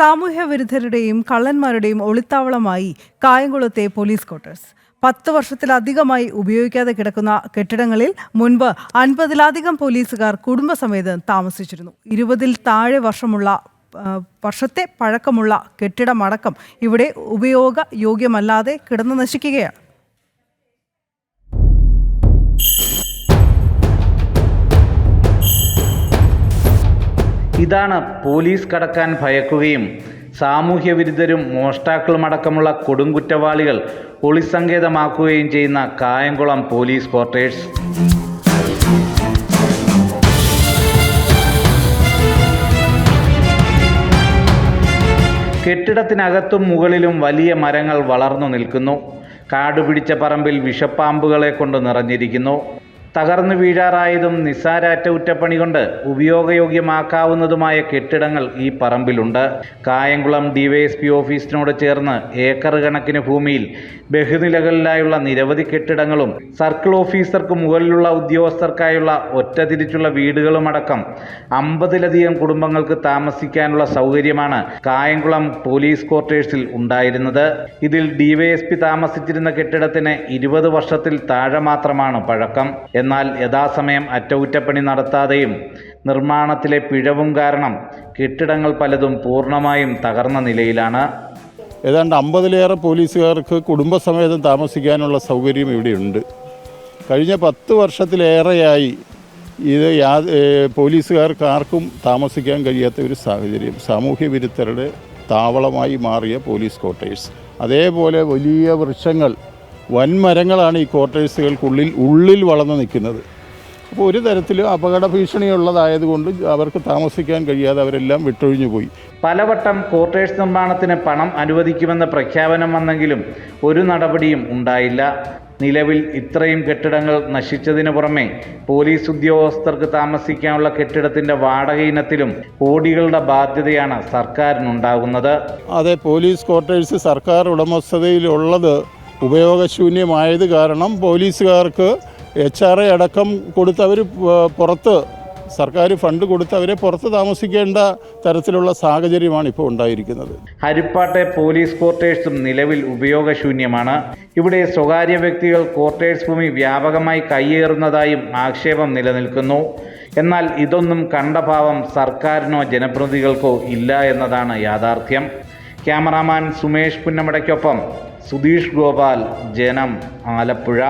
സാമൂഹ്യ വിരുദ്ധരുടെയും കള്ളന്മാരുടെയും ഒളിത്താവളമായി കായംകുളത്തെ police quarters. 10 വർഷത്തിലധികമായി ഉപയോഗിക്കാതെ കിടക്കുന്ന കെട്ടിടങ്ങളിൽ മുൻപ് 50-ലധികം പോലീസുകാർ കുടുംബസമേതം താമസിച്ചിരുന്നു. 20-ൽ താഴെ വർഷത്തെ പഴക്കമുള്ള കെട്ടിടമടക്കം ഇവിടെ ഉപയോഗയോഗ്യമല്ലാതെ കിടന്നു നശിക്കുകയാണ്. ഇതാണ് പോലീസ് കടക്കാൻ ഭയക്കുകയും സാമൂഹ്യ വിരുദ്ധരും മോഷ്ടാക്കളുമടക്കമുള്ള കൊടുംകുറ്റവാളികൾ ഒളിസങ്കേതമാക്കുകയും ചെയ്യുന്ന കായംകുളം പോലീസ് ക്വാർട്ടേഴ്സ്. കെട്ടിടത്തിനകത്തും മുകളിലും വലിയ മരങ്ങൾ വളർന്നു നിൽക്കുന്നു. കാടുപിടിച്ച പറമ്പിൽ വിഷപ്പാമ്പുകളെ കൊണ്ട് നിറഞ്ഞിരിക്കുന്നു. തകർന്നു വീഴാറായതും നിസ്സാര അറ്റകുറ്റപ്പണി കൊണ്ട് ഉപയോഗയോഗ്യമാക്കാവുന്നതുമായ കെട്ടിടങ്ങൾ ഈ പറമ്പിലുണ്ട്. കായംകുളം DYSP ഓഫീസിനോട് ചേർന്ന് ഏക്കർ കണക്കിന് ഭൂമിയിൽ ബഹുനിലകളിലായുള്ള നിരവധി കെട്ടിടങ്ങളും സർക്കിൾ ഓഫീസർക്ക് മുകളിലുള്ള ഉദ്യോഗസ്ഥർക്കായുള്ള ഒറ്റതിരിച്ചുള്ള വീടുകളുമടക്കം 50-ലധികം കുടുംബങ്ങൾക്ക് താമസിക്കാനുള്ള സൗകര്യമാണ് കായംകുളം പോലീസ് ക്വാർട്ടേഴ്സിൽ ഉണ്ടായിരുന്നത്. ഇതിൽ DYSP താമസിച്ചിരുന്ന കെട്ടിടത്തിന് 20 വർഷത്തിൽ താഴെ മാത്രമാണ് പഴക്കം. എന്നാൽ യഥാസമയം അറ്റകുറ്റപ്പണി നടത്താതെയും നിർമ്മാണത്തിലെ പിഴവും കാരണം കെട്ടിടങ്ങൾ പലതും പൂർണ്ണമായും തകർന്ന നിലയിലാണ്. ഏതാണ്ട് 50-ലേറെ പോലീസുകാർക്ക് കുടുംബസമേതം താമസിക്കാനുള്ള സൗകര്യം ഇവിടെയുണ്ട്. കഴിഞ്ഞ 10 വർഷത്തിലേറെയായി ഇത് പോലീസുകാർക്ക് ആർക്കും താമസിക്കാൻ കഴിയാത്ത ഒരു സാഹചര്യം. സാമൂഹ്യ വിരുദ്ധരുടെ താവളമായി മാറിയ പോലീസ് ക്വാർട്ടേഴ്സ്. അതേപോലെ വലിയ വൃക്ഷങ്ങൾ, വൻമരങ്ങളാണ് ഈ ക്വാർട്ടേഴ്സുകൾക്കുള്ളിൽ വളർന്നു നിൽക്കുന്നത്. അപ്പോൾ ഒരു തരത്തിലും അപകട ഭീഷണിയുള്ളതായതുകൊണ്ട് അവർക്ക് താമസിക്കാൻ കഴിയാതെ അവരെല്ലാം വിട്ടൊഴിഞ്ഞു പോയി. പലവട്ടം ക്വാർട്ടേഴ്സ് നിർമ്മാണത്തിന് പണം അനുവദിക്കുമെന്ന പ്രഖ്യാപനം വന്നെങ്കിലും ഒരു നടപടിയും ഉണ്ടായില്ല. നിലവിൽ ഇത്രയും കെട്ടിടങ്ങൾ നശിച്ചതിന് പുറമെ പോലീസ് ഉദ്യോഗസ്ഥർക്ക് താമസിക്കാനുള്ള കെട്ടിടത്തിൻ്റെ വാടക ഇനത്തിലും കോടികളുടെ ബാധ്യതയാണ് സർക്കാരിനുണ്ടാകുന്നത്. അതെ, പോലീസ് ക്വാർട്ടേഴ്സ് സർക്കാർ ഉടമസ്ഥതയിലുള്ളത് ഉപയോഗശൂന്യമായത് കാരണം പോലീസുകാർക്ക് HRA അടക്കം കൊടുത്തവർ പുറത്ത്, സർക്കാർ ഫണ്ട് കൊടുത്ത് അവരെ പുറത്ത് താമസിക്കേണ്ട തരത്തിലുള്ള സാഹചര്യമാണ് ഇപ്പോൾ ഉണ്ടായിരിക്കുന്നത്. ഹരിപ്പാട്ടെ പോലീസ് ക്വാർട്ടേഴ്സും നിലവിൽ ഉപയോഗശൂന്യമാണ്. ഇവിടെ സ്വകാര്യ വ്യക്തികൾ ക്വാർട്ടേഴ്സ് ഭൂമി വ്യാപകമായി കയ്യേറുന്നതായും ആക്ഷേപം നിലനിൽക്കുന്നു. എന്നാൽ ഇതൊന്നും കണ്ട ഭാവം സർക്കാരിനോ ജനപ്രതിനിധികൾക്കോ ഇല്ല എന്നതാണ് യാഥാർത്ഥ്യം. ക്യാമറാമാൻ സുമേഷ് പുന്നമടയ്ക്കൊപ്പം സുധീഷ് ഗോപാൽ, ജനം, ആലപ്പുഴ.